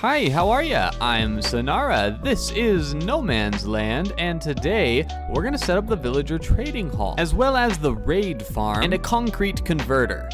Hi, how are ya? I'm Senara. This is NoMansLand, and today we're gonna set up the villager trading hall, as well as the raid farm and a concrete converter.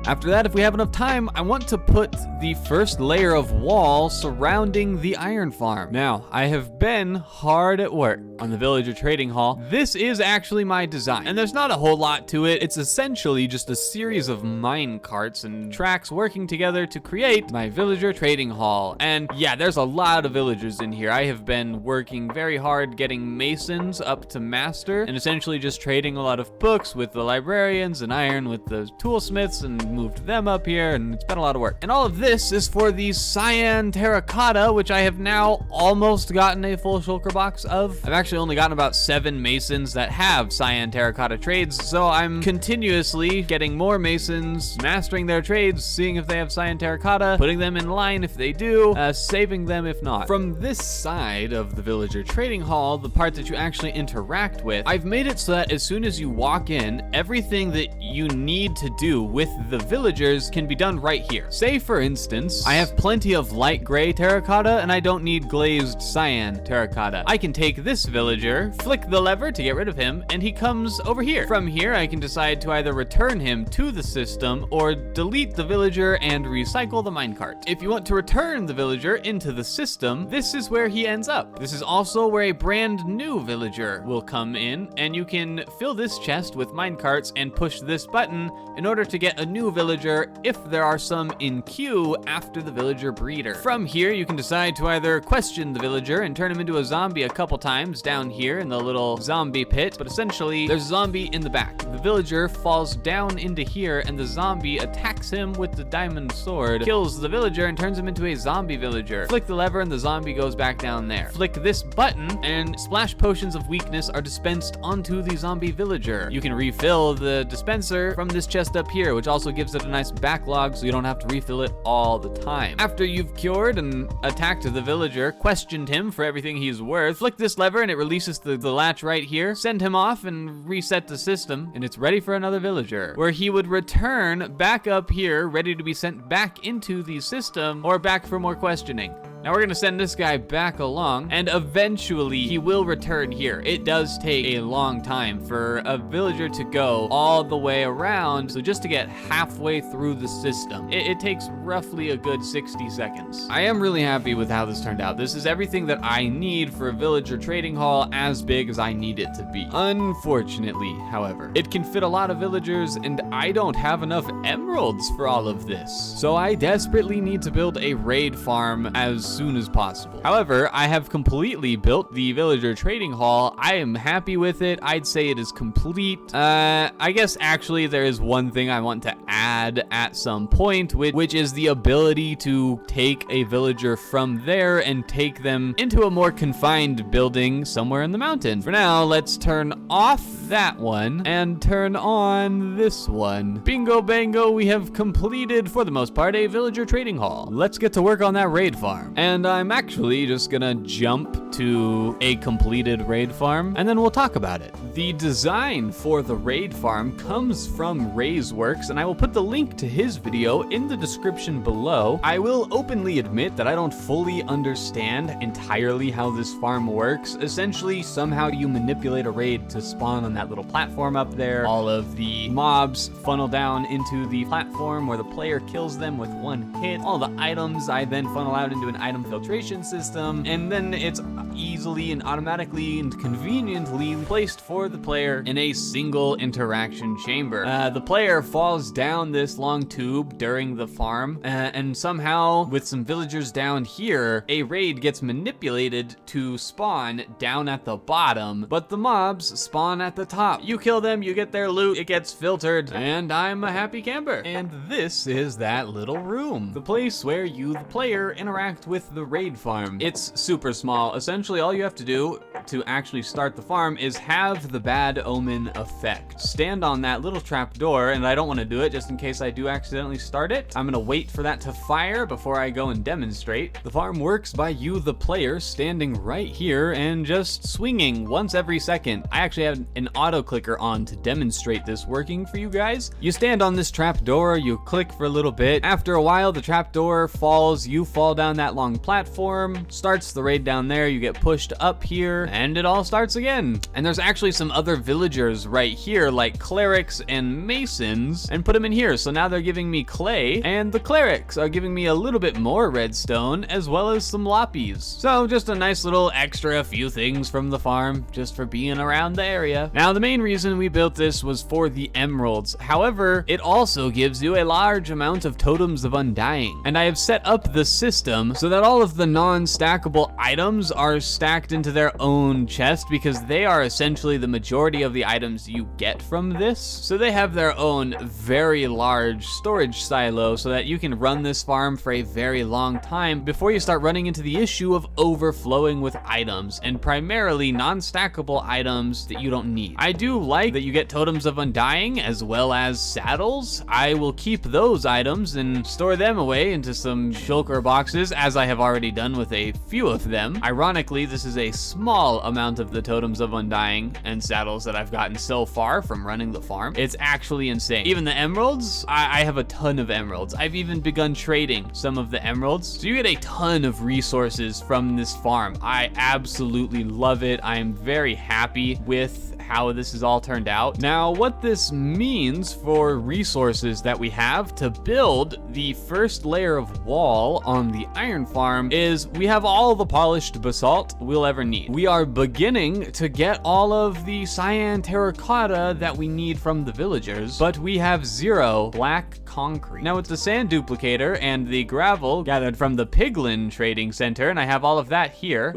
After that, if we have enough time, I want to put the first layer of wall surrounding the iron farm. Now, I have been hard at work on the villager trading hall. This is actually my design, and there's not a whole lot to it. It's essentially just a series of mine carts and tracks working together to create my villager trading hall. And yeah, there's a lot of villagers in here. I have been working very hard getting masons up to master, and essentially just trading a lot of books with the librarians and iron with the toolsmiths, and moved them up here, and it's been a lot of work. And all of this is for the cyan terracotta, which I have now almost gotten a full shulker box of. I've actually only gotten about 7 masons that have cyan terracotta trades, so I'm continuously getting more masons, mastering their trades, seeing if they have cyan terracotta, putting them in line if they do, saving them if not. From this side of the villager trading hall, the part that you actually interact with, I've made it so that as soon as you walk in, everything that you need to do with the villagers can be done right here. Say for instance, I have plenty of light gray terracotta and I don't need glazed cyan terracotta. I can take this villager, flick the lever to get rid of him, and he comes over here. From here, I can decide to either return him to the system or delete the villager and recycle the minecart. If you want to return the villager into the system, this is where he ends up. This is also where a brand new villager will come in, and you can fill this chest with minecarts and push this button in order to get a new villager if there are some in queue after the villager breeder. From here, you can decide to either question the villager and turn him into a zombie a couple times down here in the little zombie pit, but essentially there's a zombie in the back. The villager falls down into here and the zombie attacks him with the diamond sword, kills the villager and turns him into a zombie villager. Flick the lever and the zombie goes back down there. Flick this button and splash potions of weakness are dispensed onto the zombie villager. You can refill the dispenser from this chest up here, which also gives it a nice backlog so you don't have to refill it all the time. After you've cured and attacked the villager, questioned him for everything he's worth, flick this lever and it releases the latch right here, send him off and reset the system, and it's ready for another villager, where he would return back up here, ready to be sent back into the system or back for more questioning. Now we're gonna send this guy back along, and eventually he will return here. It does take a long time for a villager to go all the way around, so just to get halfway through the system, it takes roughly a good 60 seconds. I am really happy with how this turned out. This is everything that I need for a villager trading hall as big as I need it to be. Unfortunately, however, it can fit a lot of villagers, and I don't have enough emeralds for all of this. So I desperately need to build a raid farm as soon as possible. However, I have completely built the villager trading hall. I am happy with it. I'd say it is complete. I guess actually there is one thing I want to add at some point, which is the ability to take a villager from there and take them into a more confined building somewhere in the mountain. For now, let's turn off that one and turn on this one. Bingo bango, we have completed, for the most part, a villager trading hall. Let's get to work on that raid farm. And I'm actually just gonna jump to a completed raid farm, and then we'll talk about it. The design for the raid farm comes from Raysworks, and I will put the link to his video in the description below. I will openly admit that I don't fully understand entirely how this farm works. Essentially, somehow you manipulate a raid to spawn on that little platform up there. All of the mobs funnel down into the platform where the player kills them with one hit. All the items I then funnel out into an item filtration system, and then it's easily and automatically and conveniently placed for the player in a single interaction chamber. The player falls down this long tube during the farm, and somehow with some villagers down here, a raid gets manipulated to spawn down at the bottom, but the mobs spawn at the top. You kill them, you get their loot, it gets filtered, and I'm a happy camper. And this is that little room, the place where you, the player, interact with the raid farm. It's super small. Essentially, all you have to do to actually start the farm is have the bad omen effect. Stand on that little trap door, and I don't want to do it just in case I do accidentally start it. I'm gonna wait for that to fire before I go and demonstrate. The farm works by you, the player, standing right here and just swinging once every second. I actually have an auto clicker on to demonstrate this working for you guys. You stand on this trap door, you click for a little bit. After a while, the trap door falls, you fall down that long platform, starts the raid down there, you get pushed up here, and it all starts again. And there's actually some other villagers right here, like clerics and masons, and put them in here. So now they're giving me clay, and the clerics are giving me a little bit more redstone, as well as some lapis. So just a nice little extra few things from the farm, just for being around the area. Now, the main reason we built this was for the emeralds. However, it also gives you a large amount of totems of undying. And I have set up the system so that all of the non-stackable items are stacked into their own chest, because they are essentially the majority of the items you get from this. So they have their own very large storage silo so that you can run this farm for a very long time before you start running into the issue of overflowing with items, and primarily non-stackable items that you don't need. I do like that you get totems of undying as well as saddles. I will keep those items and store them away into some shulker boxes, as I have already done with a few of them. Ironically, this is a small amount of the totems of undying and saddles that I've gotten so far from running the farm. It's actually insane. Even the emeralds, I have a ton of emeralds. I've even begun trading some of the emeralds. So you get a ton of resources from this farm. I absolutely love it. I am very happy with how this has all turned out. Now, what this means for resources that we have to build the first layer of wall on the iron farm is we have all the polished basalt we'll ever need. We are beginning to get all of the cyan terracotta that we need from the villagers, but we have 0 black concrete. Now, it's the sand duplicator and the gravel gathered from the Piglin Trading Center, and I have all of that here.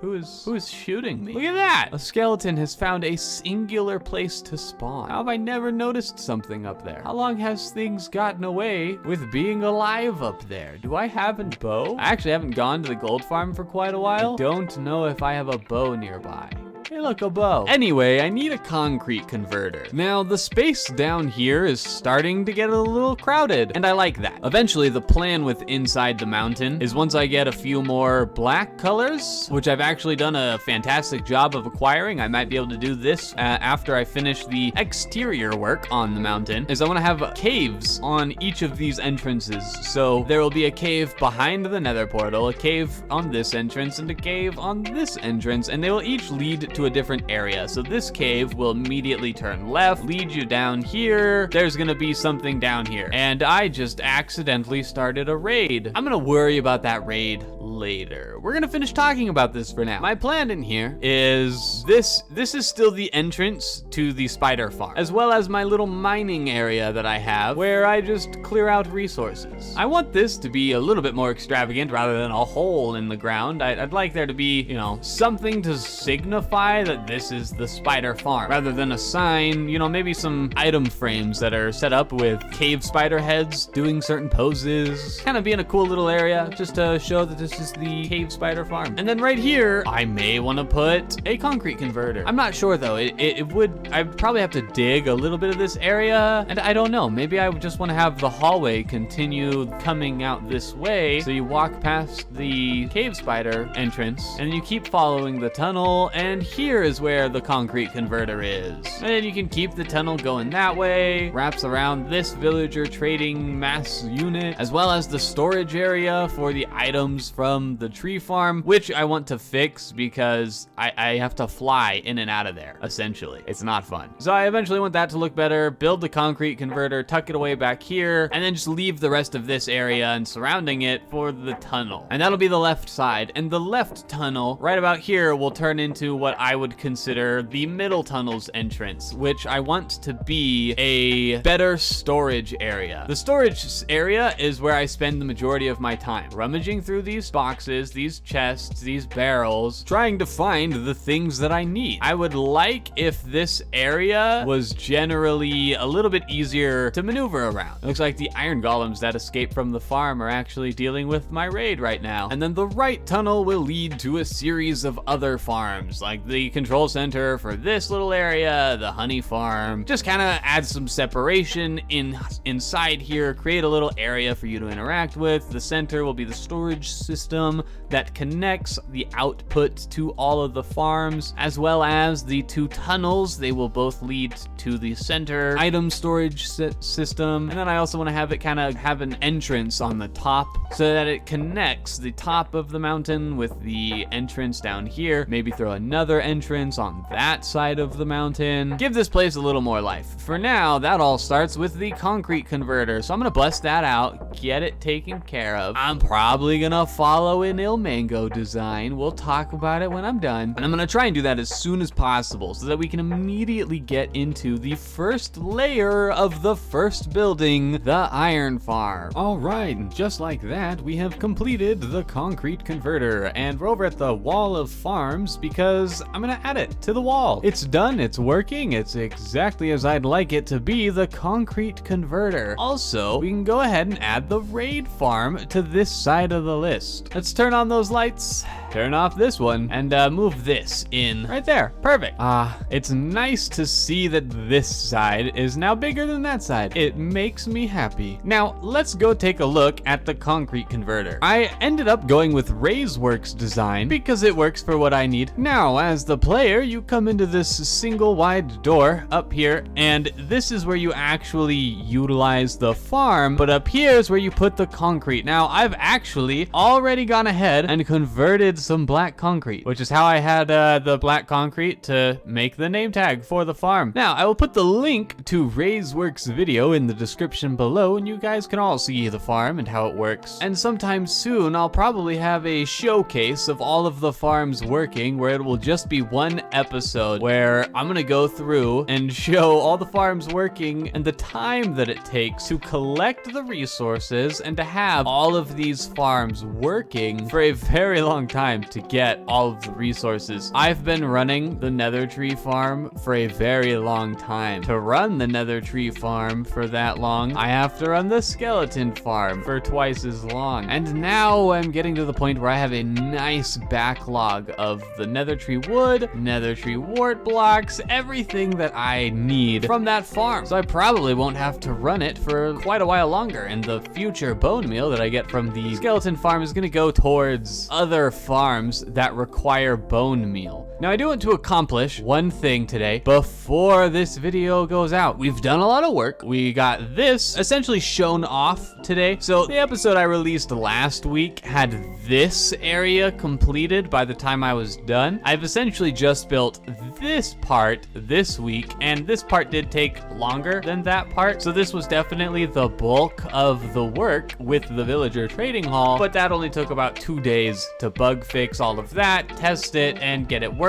Who is shooting me? Look at that! A skeleton has found a singular place to spawn. How have I never noticed something up there? How long has things gotten away with being alive up there? Do I have a bow? I actually haven't gone to the gold farm for quite a while. I don't know if I have a bow nearby. Hey, look, a bow. Anyway, I need a concrete converter. Now, the space down here is starting to get a little crowded, and I like that. Eventually, the plan with inside the mountain is once I get a few more black colors, which I've actually done a fantastic job of acquiring. I might be able to do this after I finish the exterior work on the mountain, is I want to have caves on each of these entrances. So there will be a cave behind the nether portal, a cave on this entrance, and a cave on this entrance, and they will each lead to a different area. So this cave will immediately turn left, lead you down here. There's gonna be something down here. And I just accidentally started a raid. I'm gonna worry about that raid later. We're gonna finish talking about this for now. My plan in here is this is still the entrance to the spider farm, as well as my little mining area that I have where I just clear out resources. I want this to be a little bit more extravagant rather than a hole in the ground. I'd like there to be, you know, something to signify that this is the spider farm rather than a sign, you know, maybe some item frames that are set up with cave spider heads doing certain poses, kind of be in a cool little area just to show that this is the cave spider farm. And then right here, I may want to put a concrete converter. I'm not sure though. I'd probably have to dig a little bit of this area, and I don't know, maybe I would just want to have the hallway continue coming out this way, so you walk past the cave spider entrance and you keep following the tunnel, and here is where the concrete converter is. And then you can keep the tunnel going that way, wraps around this villager trading mass unit, as well as the storage area for the items from the tree farm, which I want to fix because I have to fly in and out of there, essentially. It's not fun. So I eventually want that to look better, build the concrete converter, tuck it away back here, and then just leave the rest of this area and surrounding it for the tunnel. And that'll be the left side. And the left tunnel right about here will turn into what I would consider the middle tunnel's entrance, which I want to be a better storage area. The storage area is where I spend the majority of my time, rummaging through these boxes, these chests, these barrels, trying to find the things that I need. I would like if this area was generally a little bit easier to maneuver around. It looks like the iron golems that escaped from the farm are actually dealing with my raid right now. And then the right tunnel will lead to a series of other farms, like the control center for this little area, the honey farm. Just kind of add some separation inside here, create a little area for you to interact with. The center will be the storage system that connects the output to all of the farms, as well as the two tunnels. They will both lead to the center item storage system. And then I also want to have it kind of have an entrance on the top so that it connects the top of the mountain with the entrance down here. Maybe throw another entrance on that side of the mountain. Give this place a little more life. For now, that all starts with the concrete converter. So I'm gonna bust that out, get it taken care of. I'm probably gonna follow an Ilmango design. We'll talk about it when I'm done. And I'm gonna try and do that as soon as possible so that we can immediately get into the first layer of the first building, the iron farm. All right, and just like that, we have completed the concrete converter, and we're over at the wall of farms because I'm gonna add it to the wall. It's done, it's working, it's exactly as I'd like it to be, the concrete converter. Also, we can go ahead and add the raid farm to this side of the list. Let's turn on those lights, turn off this one, and move this in right there. Perfect. It's nice to see that this side is now bigger than that side. It makes me happy. Now, let's go take a look at the concrete converter. I ended up going with Raysworks design because it works for what I need. Now, as the player, you come into this single wide door up here, and this is where you actually utilize the farm, but up here is where you put the concrete. Now, I've actually already gone ahead and converted some black concrete, which is how I had the black concrete to make the name tag for the farm. Now, I will put the link to Raysworks video in the description below, and you guys can all see the farm and how it works. And sometime soon, I'll probably have a showcase of all of the farms working, where it will just be one episode where I'm gonna go through and show all the farms working and the time that it takes to collect the resources and to have all of these farms working for a very long time to get all of the resources. I've been running the nether tree farm for a very long time. To run the nether tree farm for that long, I have to run the skeleton farm for twice as long. And now I'm getting to the point where I have a nice backlog of the nether tree wood, nether tree wart blocks, everything that I need from that farm. So I probably won't have to run it for quite a while longer. And the future bone meal that I get from the skeleton farm is gonna go towards other farms that require bone meal. Now, I do want to accomplish one thing today before this video goes out. We've done a lot of work. We got this essentially shown off today. So the episode I released last week had this area completed by the time I was done. I've essentially just built this part this week, and this part did take longer than that part. So this was definitely the bulk of the work with the villager trading hall, but that only took about 2 days to bug fix all of that, test it, and get it working.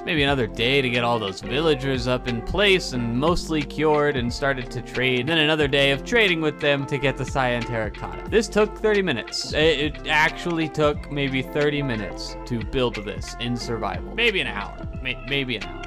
Maybe another day to get all those villagers up in place and mostly cured and started to trade. Then another day of trading with them to get the cyan terracotta. This took 30 minutes. It actually took maybe 30 minutes to build this in survival. Maybe an hour. Maybe an hour.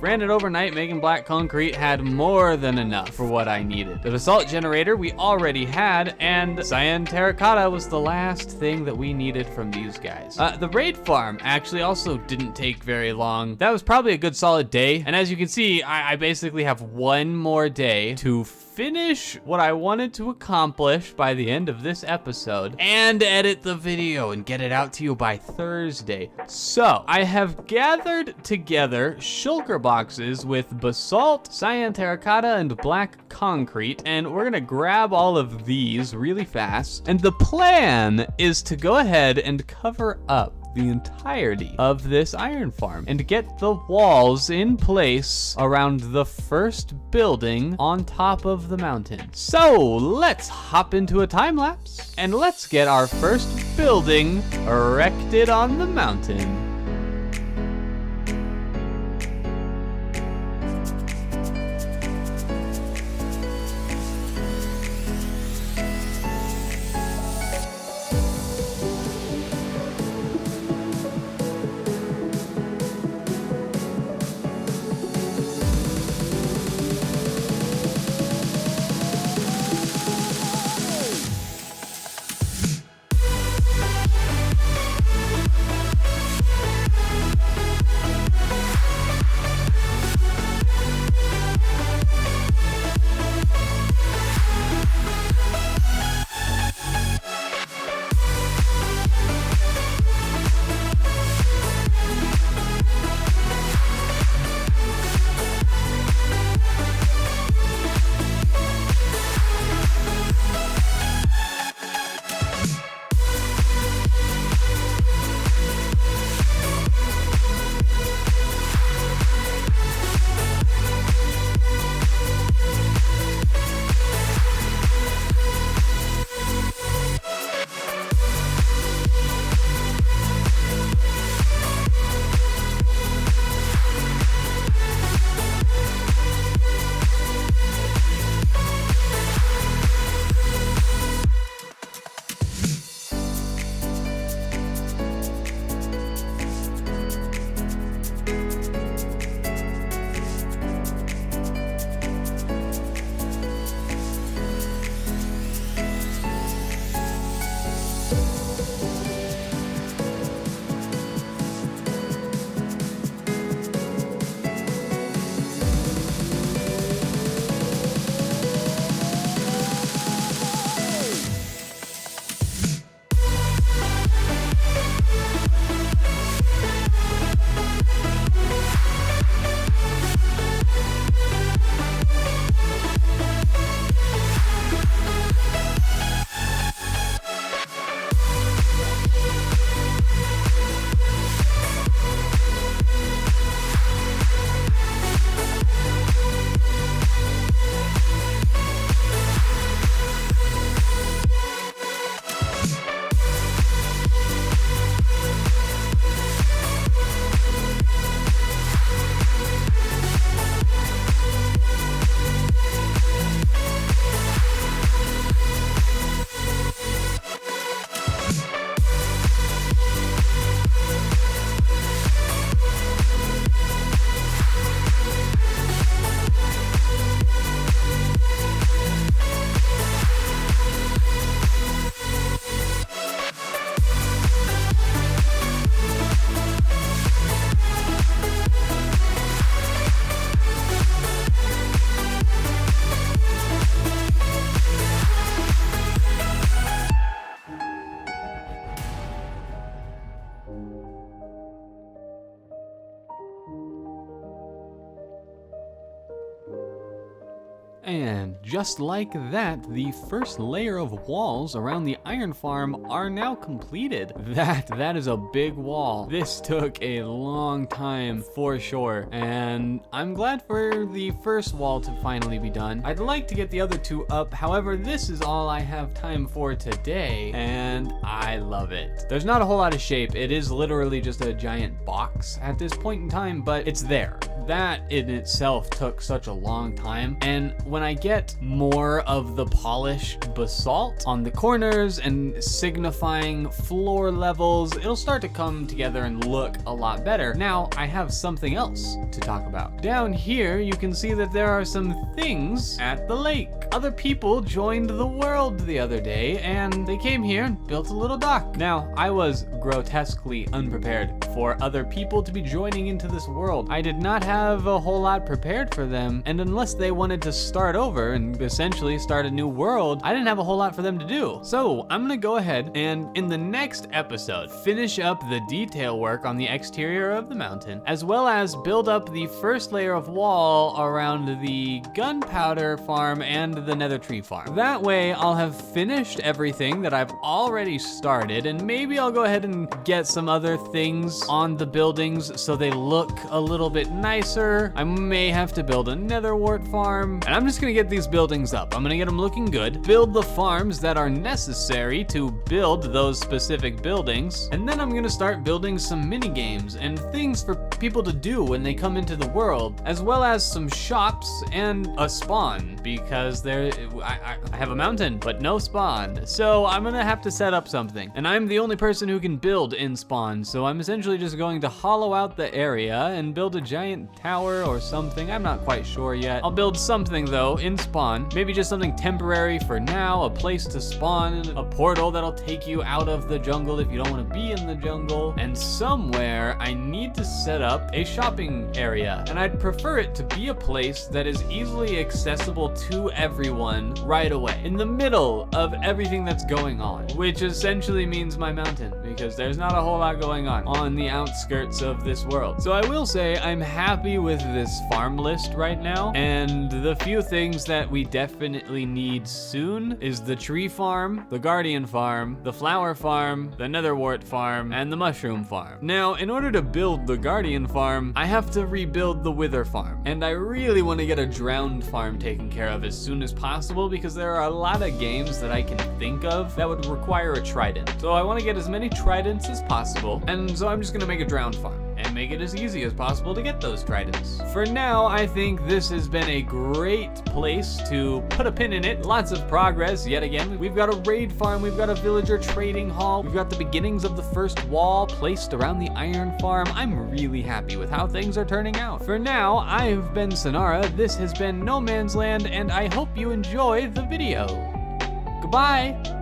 Ran it overnight, making black concrete had more than enough for what I needed. The basalt generator we already had, and cyan terracotta was the last thing that we needed from these guys. The raid farm actually also didn't take very long. That was probably a good solid day, and as you can see, I basically have one more day to finish what I wanted to accomplish by the end of this episode and edit the video and get it out to you by Thursday. So I have gathered together shulker boxes with basalt, cyan terracotta, and black concrete, and we're gonna grab all of these really fast. And the plan is to go ahead and cover up the entirety of this iron farm and get the walls in place around the first building on top of the mountain. So let's hop into a time lapse and let's get our first building erected on the mountain. And just like that, the first layer of walls around the iron farm are now completed. That is a big wall. This took a long time for sure, and I'm glad for the first wall to finally be done. I'd like to get the other two up, however, this is all I have time for today, and I love it. There's not a whole lot of shape. It is literally just a giant box at this point in time, but it's there. That in itself took such a long time, and when I get more of the polished basalt on the corners and signifying floor levels, it'll start to come together and look a lot better. Now I have something else to talk about. Down here you can see that there are some things at the lake. Other people joined the world the other day, and they came here and built a little dock. Now I was grotesquely unprepared for other people to be joining into this world. I did not have a whole lot prepared for them, and unless they wanted to start over and essentially start a new world, I didn't have a whole lot for them to do. So I'm gonna go ahead and in the next episode finish up the detail work on the exterior of the mountain, as well as build up the first layer of wall around the gunpowder farm and the nether tree farm. That way I'll have finished everything that I've already started, and maybe I'll go ahead and get some other things on the buildings so they look a little bit nicer. I may have to build a nether wart farm, and I'm just gonna get these buildings up. I'm gonna get them looking good, build the farms that are necessary to build those specific buildings, and then I'm gonna start building some mini games and things for people to do when they come into the world, as well as some shops and a spawn, because I have a mountain but no spawn, so I'm gonna have to set up something, and I'm the only person who can build in spawn, so I'm essentially just going to hollow out the area and build a giant tower or something. I'm not quite sure yet. I'll build something though in spawn, maybe just something temporary for now, a place to spawn, a portal that'll take you out of the jungle if you don't want to be in the jungle, and somewhere I need to set up a shopping area, and I'd prefer it to be a place that is easily accessible to everyone right away, in the middle of everything that's going on, which essentially means my mountain, because there's not a whole lot going on the outskirts of this world. So I will say I'm happy with this farm list right now, and the few things that we definitely need soon is the tree farm, the guardian farm, the flower farm, the netherwort farm, and the mushroom farm. Now, in order to build the guardian farm, I have to rebuild the wither farm, and I really want to get a drowned farm taken care of as soon as possible, because there are a lot of games that I can think of that would require a trident. So I want to get as many tridents as possible, and so I'm just gonna make a drowned farm and make it as easy as possible to get those tridents. For now, I think this has been a great place to put a pin in it. Lots of progress yet again. We've got a raid farm, we've got a villager trading hall, we've got the beginnings of the first wall placed around the iron farm. I'm really happy with how things are turning out. For now, I've been Senara, this has been NoMansLand, and I hope you enjoy the video. Goodbye!